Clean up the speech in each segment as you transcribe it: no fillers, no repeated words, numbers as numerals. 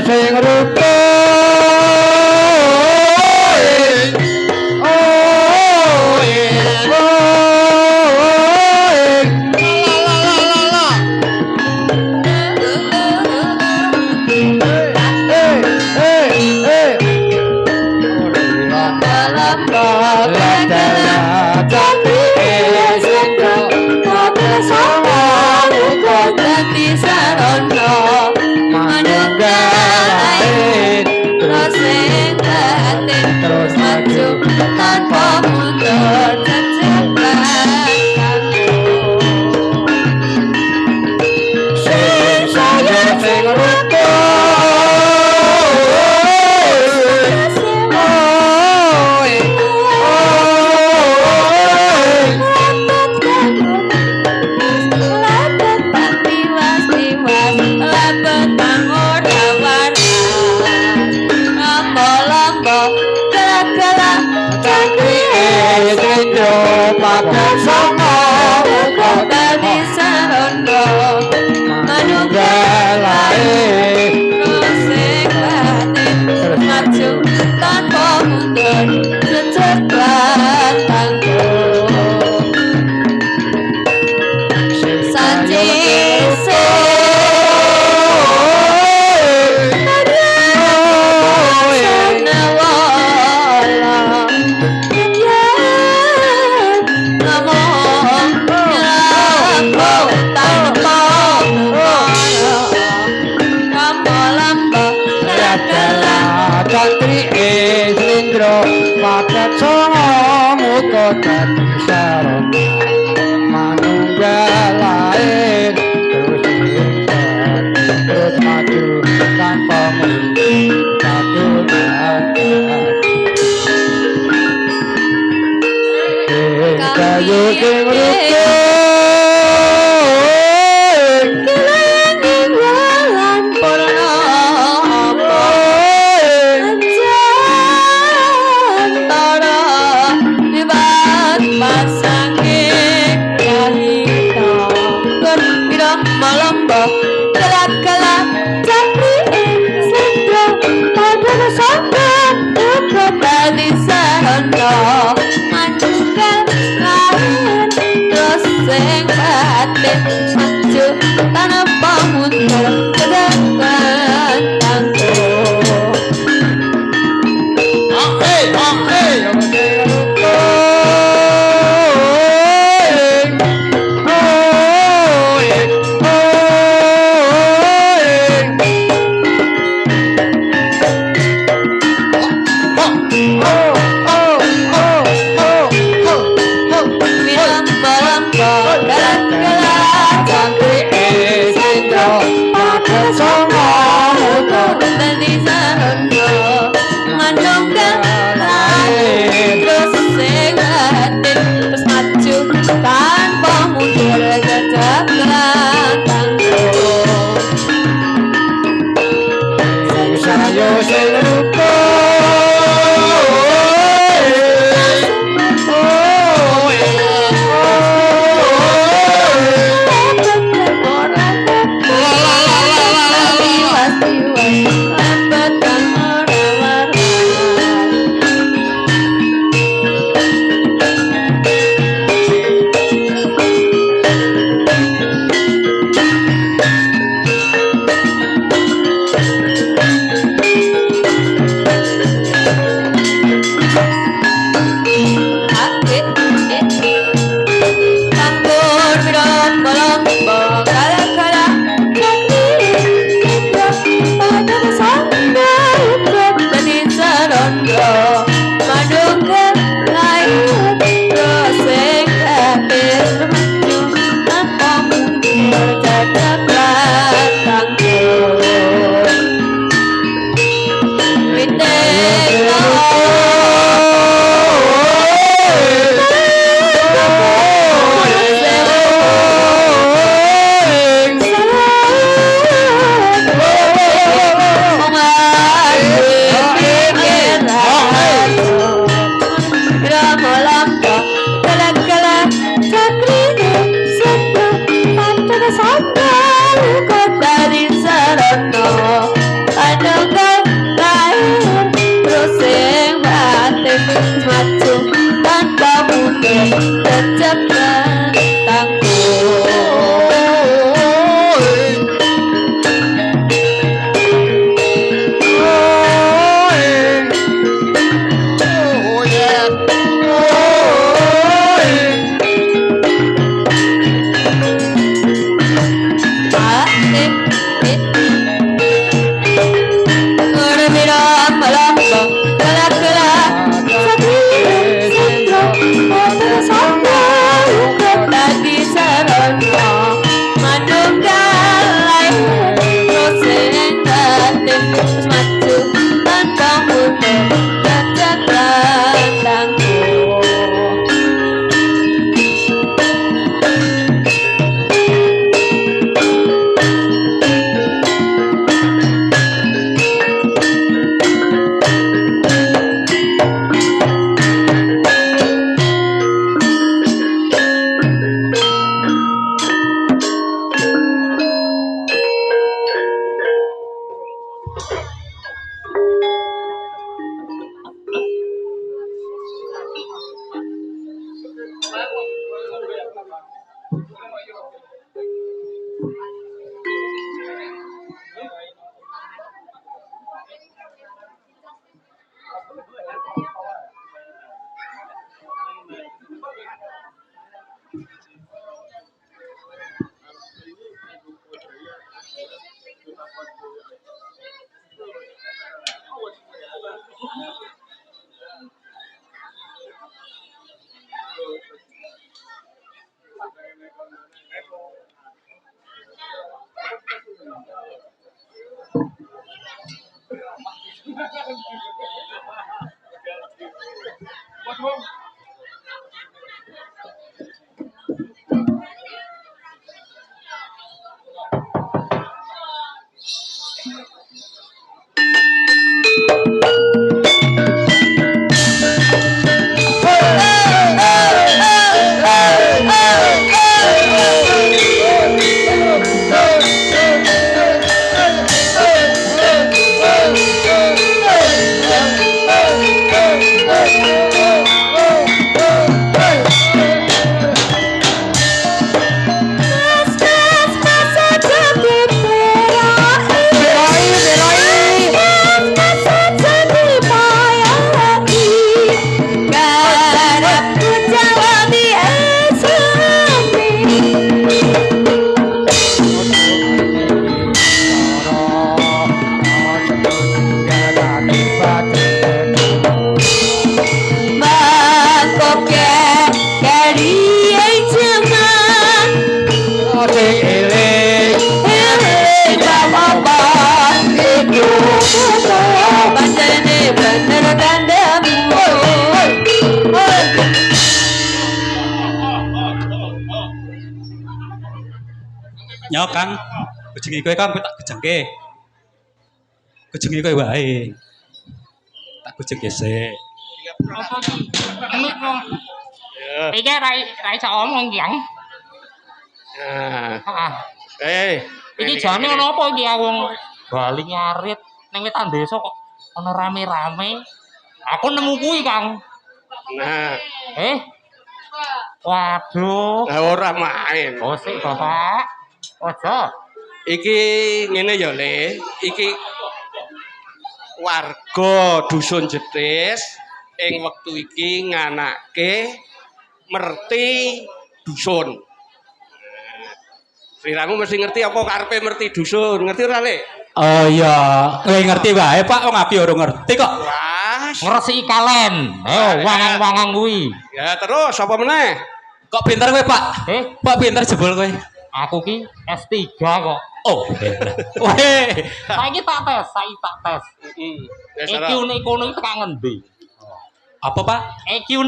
sing rukun terus maju tanpa mundur tercepat sing saya sing pakai sama kau tadi sarondo manunggalae terus sing batin terus maju tanpa mundur secepat tangguh saji paket songo muka dadi sarana manunggalae terus ingkar terus maju tanpa mundur kayu sing maju tanpa mundur ke depan tangguh tanpa mundur secepat tangguh sing saya sing Nyo Kang, kujengi kowe Kang tak gejengke. Kujengi kowe wae. Tak gejengke sik. Apa iki? Emik kok. Iki ra iso omong Yang. Heeh. Iki jane ana apa iki wong Bali ngarit ning wetan desa kok ana rame-rame. Aku nemu kuwi, Kang. Nah, Waduh. ora main. Oh, sik, Bapak. Ojo. Iki ngene ya, Le. Iki warga dusun Jetis ing wektu iki nganake merti dusun. Sliramu mesti ngerti apa karepe merti dusun. Ngerti ora, Le? Oh iya, kowe ngerti wae Pak, wong aku ora ngerti kok. Wah, Ngresiki kalen. Wangang-wangang kuwi. ya terus apa meneh? Kok pinter kowe Pak? Pak pinter jebul kowe. Aku ki S3 kok. Oh. Weh. Saiki tak tes. Heeh. EQ ne kono iki tekan ngendi? Apa Pak? EQ.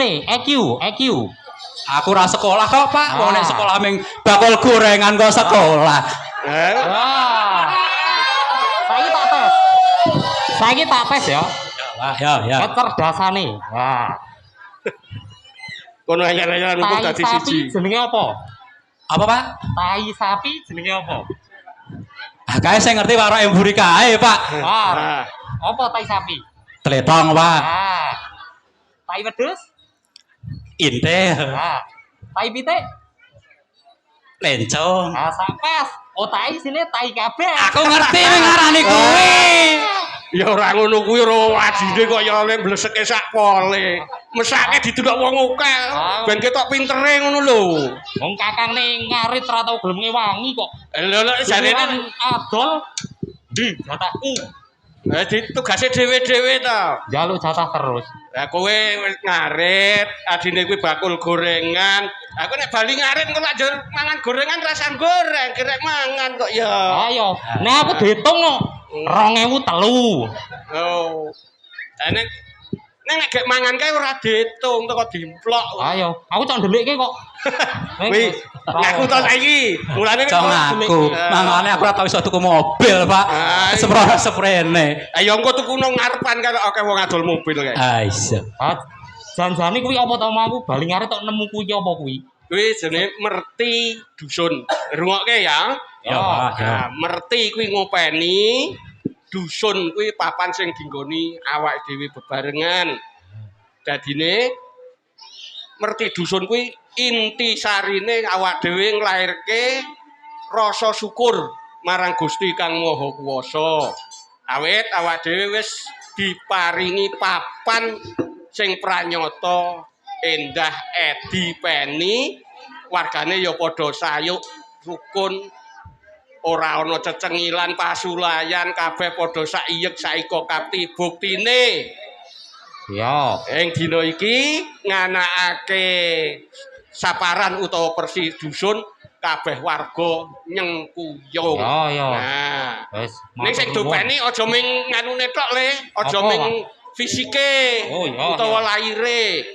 Aku ora sekolah kok Pak. Wong nek sekolah ming bakul gorengan kok sekolah. Wah. Saiki tak tes ya. Ya. Kecerdasane. Wah. Kono anyar-anyaran kok dadi siji. Jenenge apa? Apa Pak? Tai sapi jenenge apa? Ah kae sing ngerti warok emburi kae Pak. Wah. Apa tai sapi? Tletong Pak. Ah. Tai wedhus? Inte. Ah. Tai pitik? Lencong. Ah, sapes. Oh, tai sini tai kabeh. Aku ngerti ning ngarani kuwi. Ya ora ngono kuwi ora wajine kok ya oleh bleseke sak pole. Mesake didelok wong akeh. Ben ketok pintere ngono lho. Wong kakang ning ngarit ora tau gelem ngewangi kok. Lho jarene adol di jatahku. Ditugase dhewe-dhewe ta. Njaluk jatah terus. Lah kowe wis ngarit, adine kuwi bakul gorengan. Aku nek bali ngarit kok lanjut mangan gorengan rasan goreng, kirek mangan kok ya. Ayo, nek aku diitung kok 2003. Oh. Nek gek mangan kae ora diitung teko dimplok. Ayo, aku cok ndelikke kok. Wih, ngaku to saiki. Mulane Cok ngaku. Mangane aku ora tau iso tuku mobil, Pak. Seprene. Ayo engko tuku nang ngarepan karo akeh wong adol mobil kae. Ah iso. Janjane kuwi apa to mau bali ngarit tok nemu kuwi apa kuwi? Kuwi jenenge merti dusun. Rungokke ya. Ya. Merti kuwi ngopeni dusun kuwi papan sing dinggoni awake dhewe bebarengan. Dadine merti dusun kuwi inti sarine awak dhewe nglairke rasa syukur marang Gusti Kang Maha Kuwasa. Awit awak dhewe wis diparingi papan sing pranyata endah edi peni wargane ya padha sayuk rukun ora ana cecengilan pasulayan kabeh padha saiyek saiko kapti buktine ya ing dina iki nganakake saparan utawa persi dusun kabeh warga nyengkuyung nah wis ning sing dopeni aja ming nganune tok le aja ming fisike utawa laire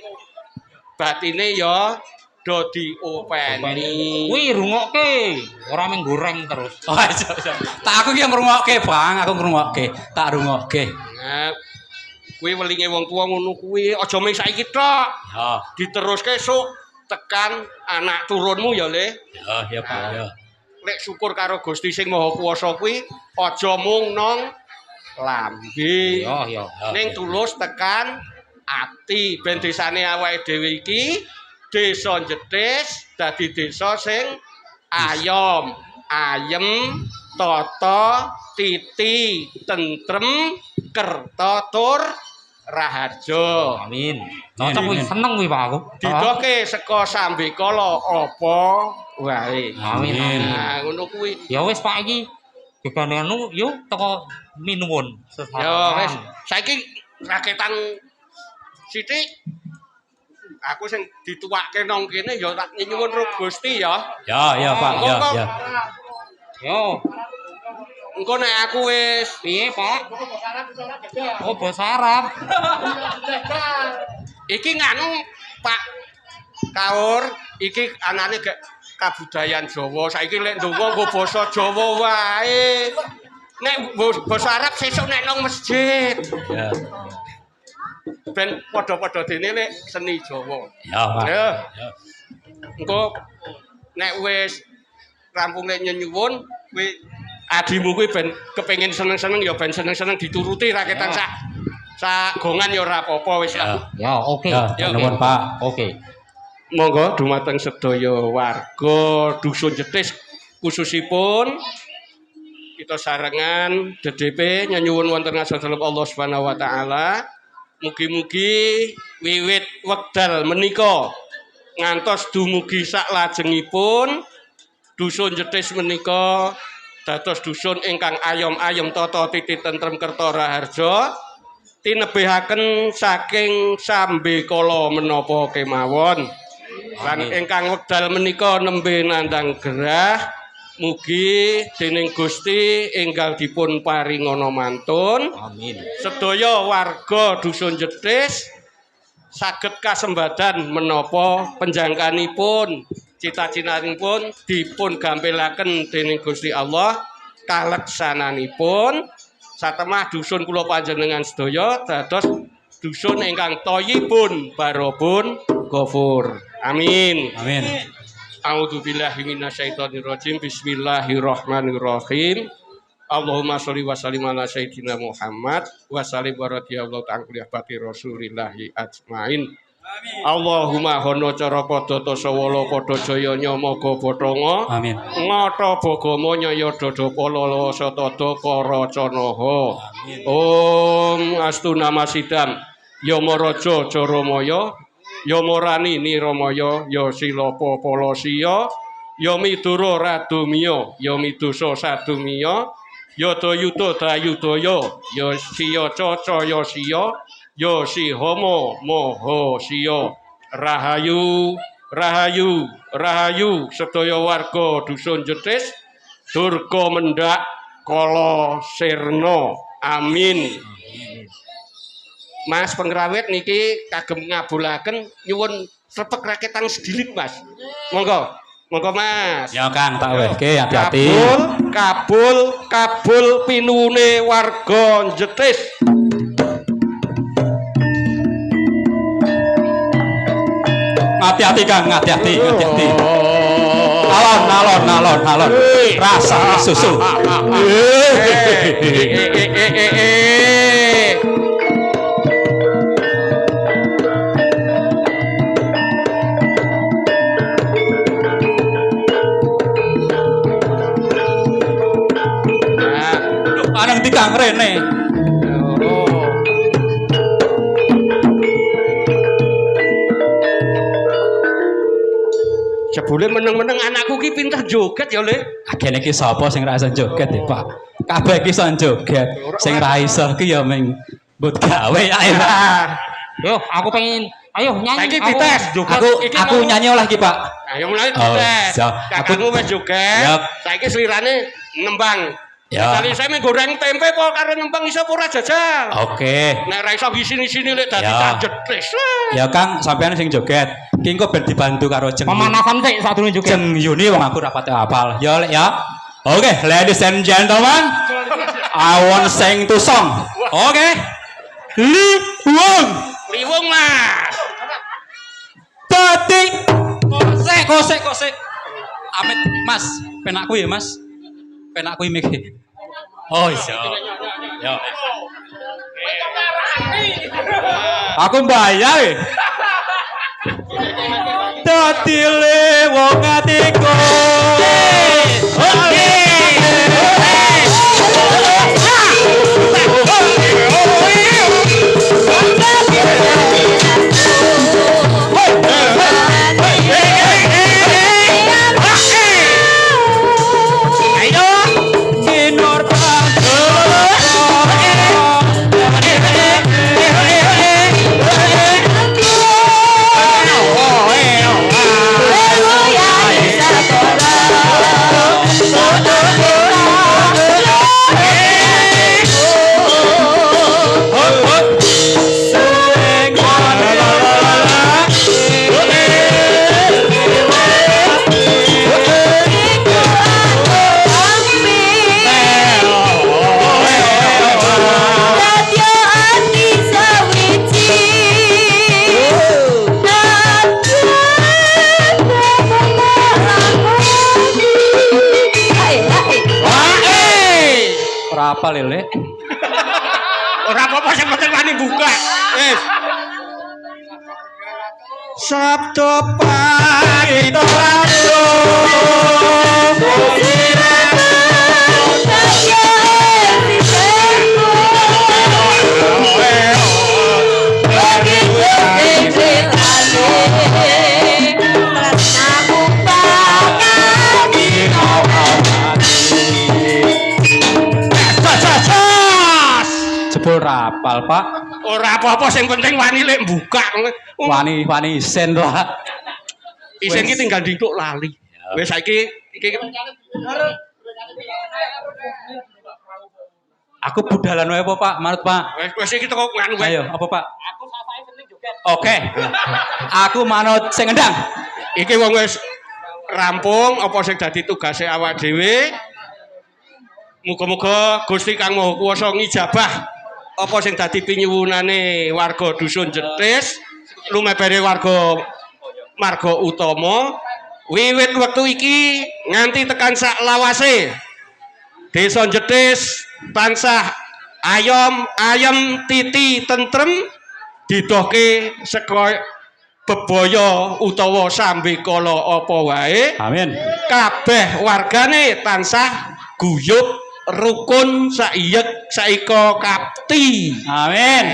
batine ya do diopeni kuwi rungokke ora mung goreng terus tak aku ki ngrungokke Bang aku ngrungokke tak rungokke nah kuwi welinge wong tuwa ngono kuwi aja mung saiki tok diteruske esuk tekan anak turunmu ya le ya Pak ya nek syukur karo Gusti sing Maha Kuwasa kuwi aja mung nang lambe ning tulus tekan ati ben desane awake dhewe iki desa Jetis dadi desa sing ayem tata titi tentrem kerta tur raharja amin cocok kuwi seneng kuwi Pak aku didoke saka sambe kala apa wae amin nah ngono kuwi ya wis Pak iki gegandanu yo teko minuwun yo wis saiki raketan sithik aku sing dituwake nang kene ya tak nyuwun ro Gusti ya ya Pak ya yo engko nek aku wis piye Pak oh basa Arab iki nganu Pak Kaur iki anane gak kabudayan Jawa. Saiki lek ndonga nggo basa Jawa wae. Nek basa Arab sesuk nek nang masjid. Ya. Ben padha-padha dene lek seni Jawa. Ya, Pak. Ya. Ya. Engko nek wis rampung lek nyuwun kuwi adimu kuwi ben kepengin seneng-seneng ya ben seneng-seneng dituruti raketan sak gongan ya ora apa-apa wis. Ya, oke. Ya, nuwun Pak. Oke. Monggo dumateng sedaya warga dusun Jetis khususipun kita sarengan DDP nyuwun wonten ngasalipun Allah Subhanahu wa taala mugi-mugi wiwit wekdal menika ngantos dumugi saklajengipun dusun Jetis menika dados dusun ingkang ayom-ayom tata titi tentrem kerta raharja tinebihaken saking sambe kala menapa kemawon lan ingkang wekdal menika nembe nandhang gerah mugi dening Gusti enggal dipun paringana mantun. Amin. Sedaya warga dusun Jetis saged kasembadan menapa panjangkanipun cita-citanipun dipun gampelaken dening Gusti Allah kaleksananipun satemah dusun kula panjenengan sedaya dados dusun ingkang thayyibun barobun ghafur. Amin. Amin. A'udzubillahi minasyaitonirrajim. Bismillahirrahmanirrahim. Allahumma sholli wa sallim ala sayyidina Muhammad wa sallim wa radhiyallahu ta'ala bati rasulillahi ajmain. Allahumma hono cara padha tasawala padha jaya nyamaga bathanga. Amin. Ngata bagama nyaya dada palala satada karacanaha. Om astu namasidam Yamaraja Jaramaya Yamarani Niramaya ya Silapa Palasiya ya Midura Radumya ya Midusa Sadumya ya Dayuda Dayudaya ya Siya Cacaya Siya ya Sihama Mahasiya. Rahayu rahayu rahayu sedaya warga dusun Jetis durga mendhak kala sirna. Amin. Mas Pengrawit niki kagem ngabulaken nyuwun srepek raketan sedilit Mas. Monggo. Monggo Mas. Ya Kang, tak wehke hati-hati. Kabul pinuwune warga Jetis. Hati-hati Kang, hati-hati. Alon. Rasa susu. Anang di Kang Rene. Jebule meneng-meneng anakku ki pinter joget ya, Le. Agene iki sapa sing ra iso joget ya, Pak? Kabeh iki iso joget. Sing ra iso ki ya ming mbut gawe ae. Yo, aku pengen ayo nyanyi. Saiki dites joget. Aku nyanyi oleh iki, Pak. Ayo mulai dites. Kakakku wis joget. Saiki slirane nembang. Ya. Kali saya menggoreng tempe kok karo nembang iso ora jajal. Oke. Nek ra iso sini lek dadi Ya. Jetis. Ya Kang, sampean sing joget. Ki engko ben dibantu karo Jeng. Pemanasan sik sadurunge joget. Jeng Yuni wong aku rapate hafal. Ya Lek ya. Oke, ladies and gentlemen. I want sing to song. Oke. Liwung Mas. Dadi kosek. Amit Mas, penakku ya Mas. Penakku iki. Oh iya. Ya. Aku bayar. Dadi le wong atiku. Oke. Ora apa lele. Ora apa-apa sing penting wani buka. Wis. Sabda paitoratu Jebul rapal, Pak. ora apa-apa sing penting wani lek buka. Wani isen lah. Isen ki tinggal dikuk lali. Wis saiki iki Aku budalan wae apa, Pak? Manut, Pak. wis iki teko nganu wae. Ayo, apa, Pak? Aku sasake seneng joget. Oke. Aku manut sing ngendang. Iki wong wis rampung apa sing dadi tugase awak dhewe. Muga-muga Gusti Kang Maha Kuwasa ngijabah apa sing dadi pinyuwunane warga dusun Jetis, lumebere warga Marga Utama, wiwit wektu iki nganti tekan sak lawase. Desa Jetis tansah ayem titi tentrem didohke saka bebaya utawa sambe kala apa wae. Amin. Kabeh wargane tansah guyub rukun saiyek saika kapti. Amin.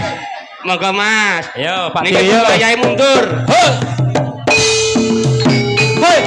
Monggo Mas. Ayo, Pak. Niki bayahe mundur. Hei. Hei.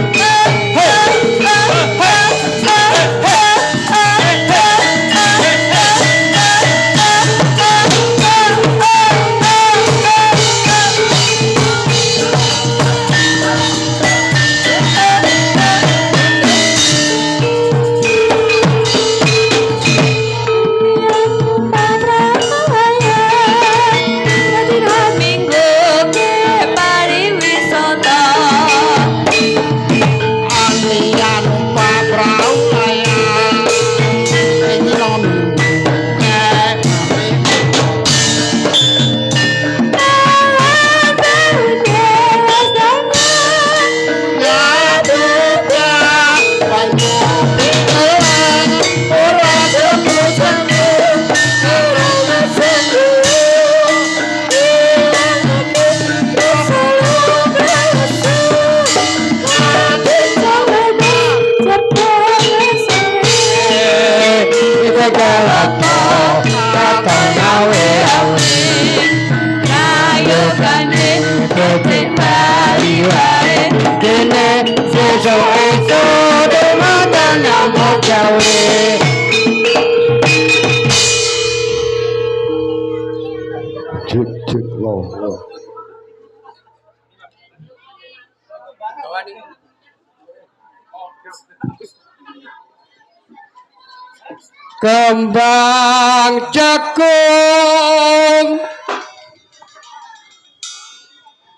Kembang cekung,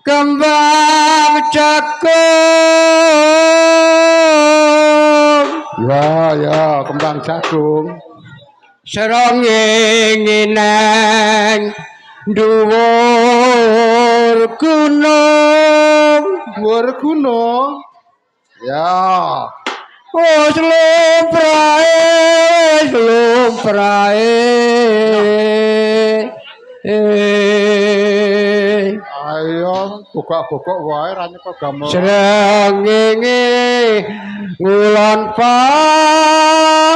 kembang cekung, Ya, kembang jagung. serongenge nang dhuwur gunung, Dhuwur gunung. Ya. oh lumprahe. Ayo bokok-bokok wae ra nyekel gamel. Srengenge ngulon parane.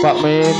Pak Min.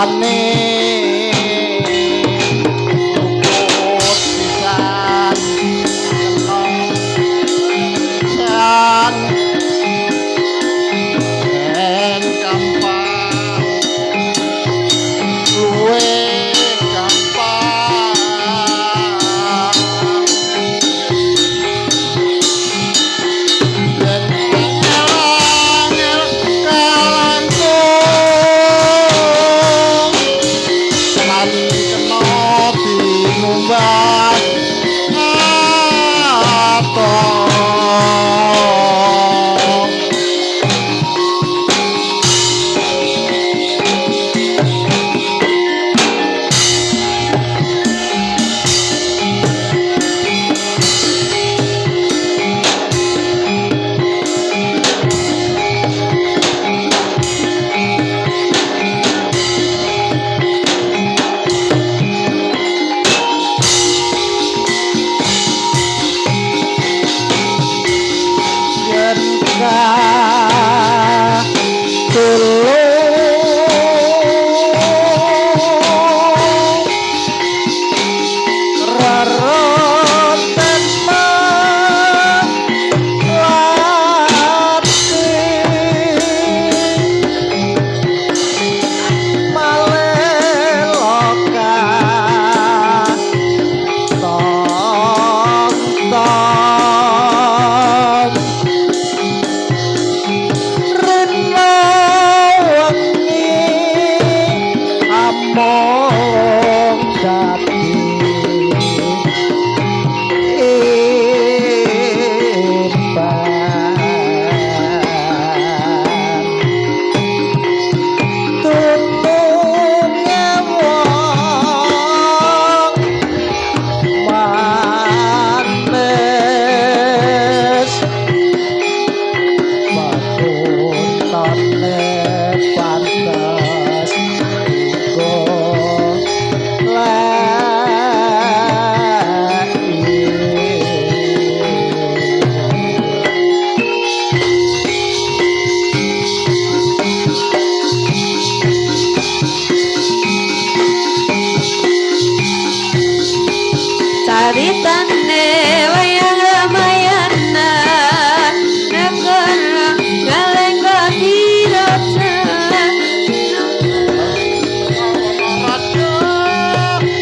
Rupane luput pisan kenong yen gampang luwe gampang yen elangel kalangkung lan kena binumbas atong yen tulung raroten melati maleloka tom-tom rena wengi among dadi imban tulunge wong manis pakuntane pantes uga Caritane wayang Ramayana negara galengga diraja raja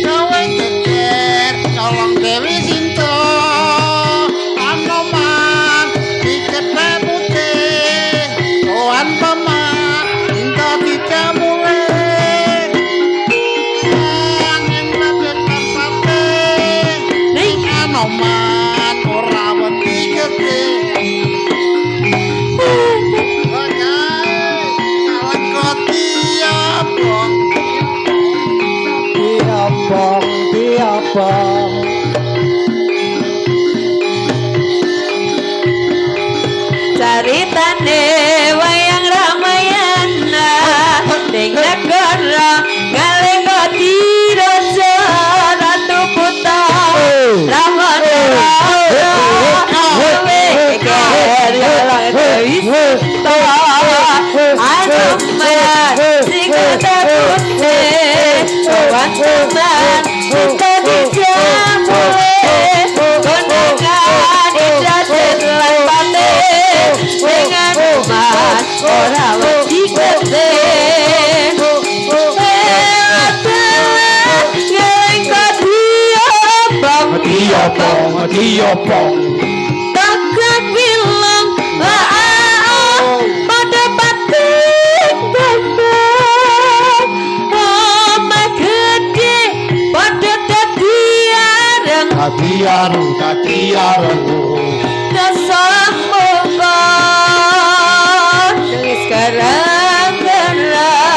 gawe geger nolong Dewi Sinta Anoman dikete putih Tuhan paman Sinta tidak mulai angin labekan pate ning Anoman ora wedi gede kawan koti abang diabang Caritane wayang Ramayana ning negara galengga diraja ratu putra Ravana geger galengga Sinta Anoman dikete putih Tuhan paman Sinta tidak mulai konangan ijaten lan pate dengan umat ora wedi gede diabang takkan bilang pada batin bambang omah gede pada tadiareng katiareng kesambungan sekarang gerang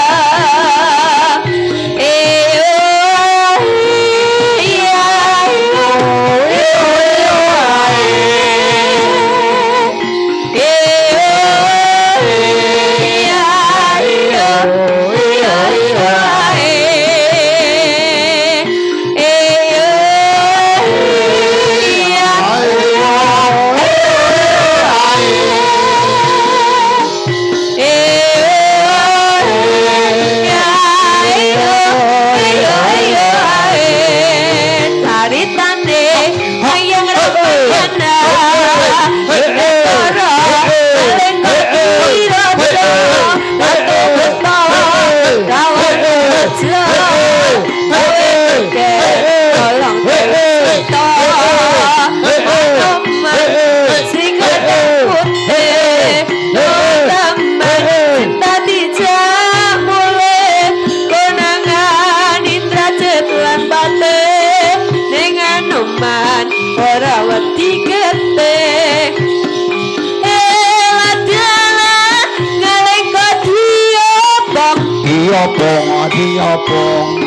diobong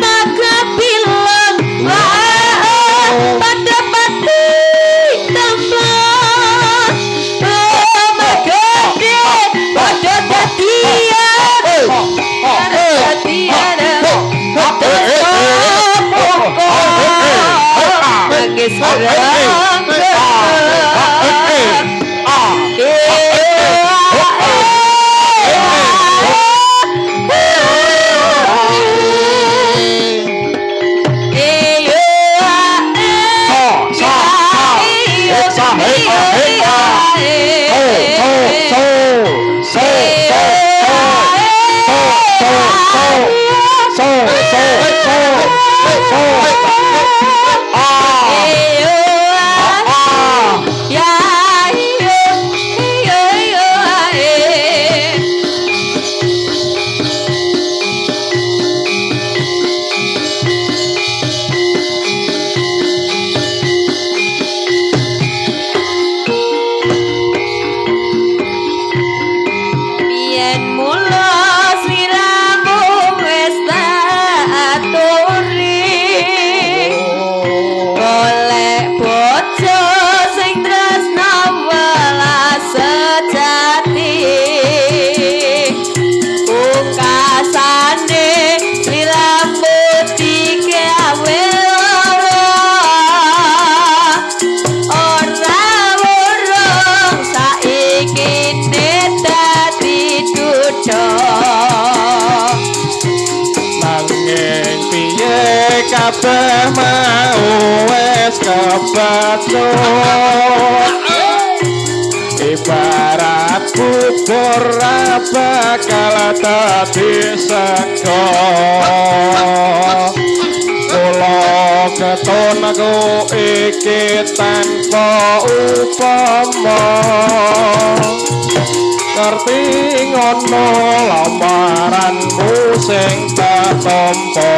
naga bilang pada pati tempat rumah gede pada tatian lagi serang kabeh mau wis kebacut ibarat bubur bakal dadi sego kula ketonku iki tanpa upama ngerti ngono lamaranmu sing tatompo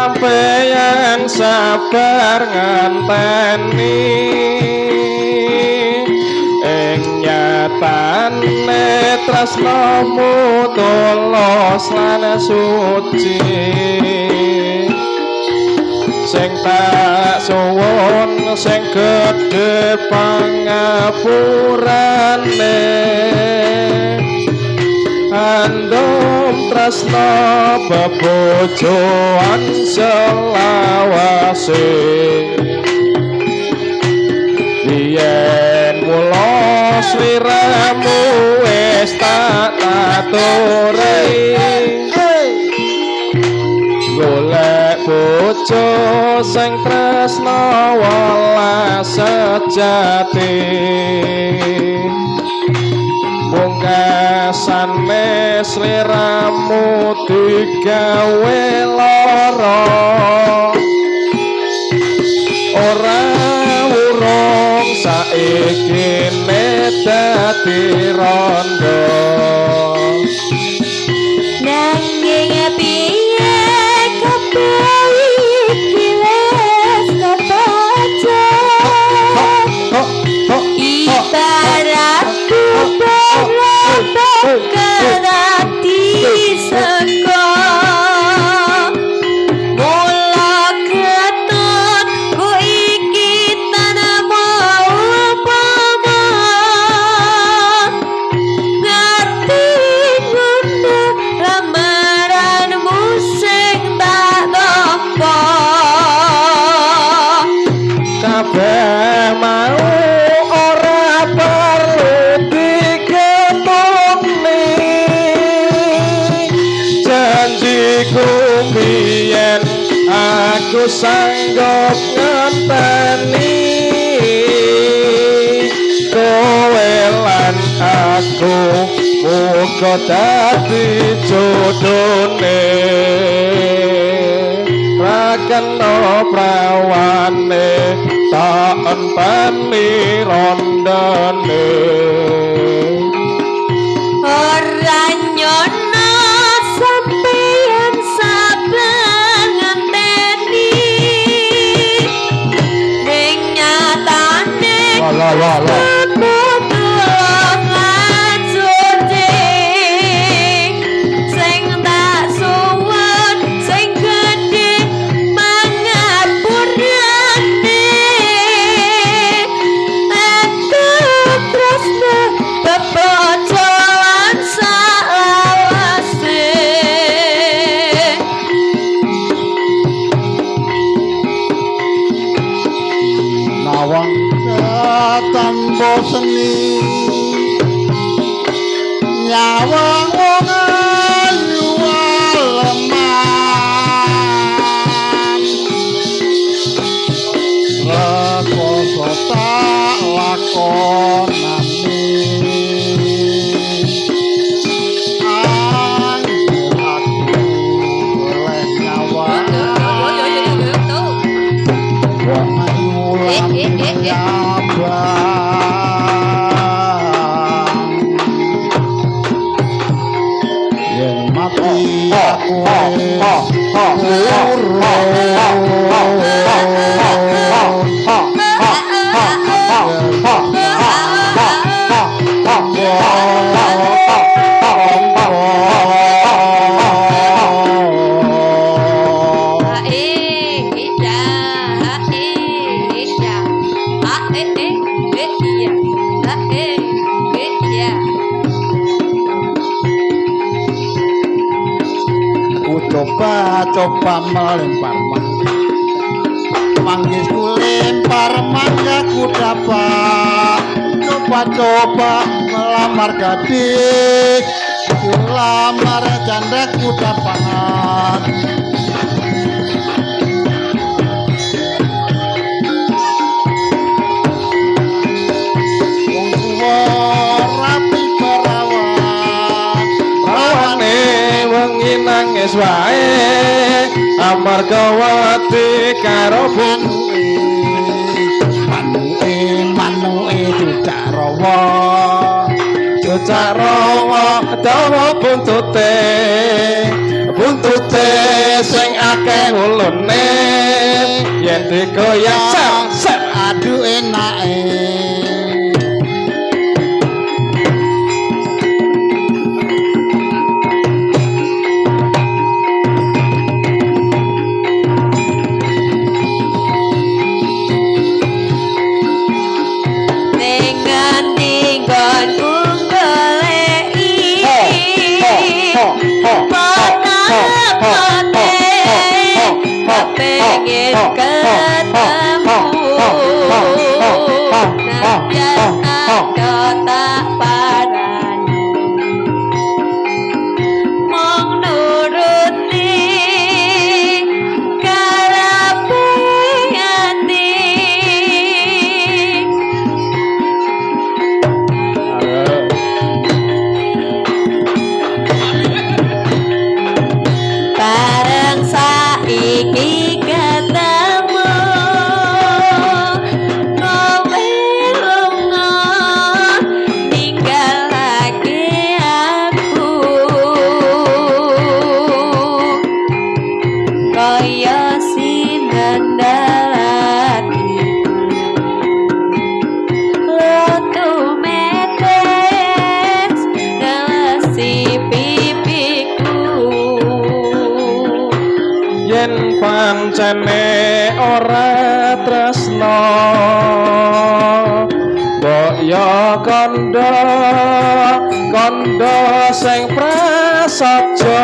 sampeyan sabar nganteni ing nyatane tresnamu tulus lan suci sing tak suwun sing gedhe pangapurane andom tresna bebojoan selawase yen mula sliramu wis tak aturi golek bojo sing tresna welas sejati pungkasane sliramu digawe lara ora urung saiki dadi rondo nanging piye kabeh iki wis kebaca ibaratku berati seko mula keton ku iki tanah mau upama ngati guna lamaranmu sing tak nampa kabeh mau ora perlu diketoni janjiku biyen aku sanggup ngenteni kowe lan aku muga dadi jodone ra kena prawane tak enteni rondane ora nyono sampeyan sabar ngenteni ning nyatane la nawang tanpa seni nyawang wong ayu aleman rekoso tak lakonane anggo aku oleh nyawang wong ayu lan yen mati aku coba melempar manggis lempar mangga ku dapat coba melamar gadis ku lamar janda ku dapat wong tuwa rapi perawan rawane wengi nangis wae amarga wedi karo manuke cucak rawa dawa buntute sing akeh ulune yen digoyang set aduh enake pengen ketemu najan ada tak parani mong nuruti karepe ati bareng saiki pancene ora tresno mbok ya kandha sing prasaja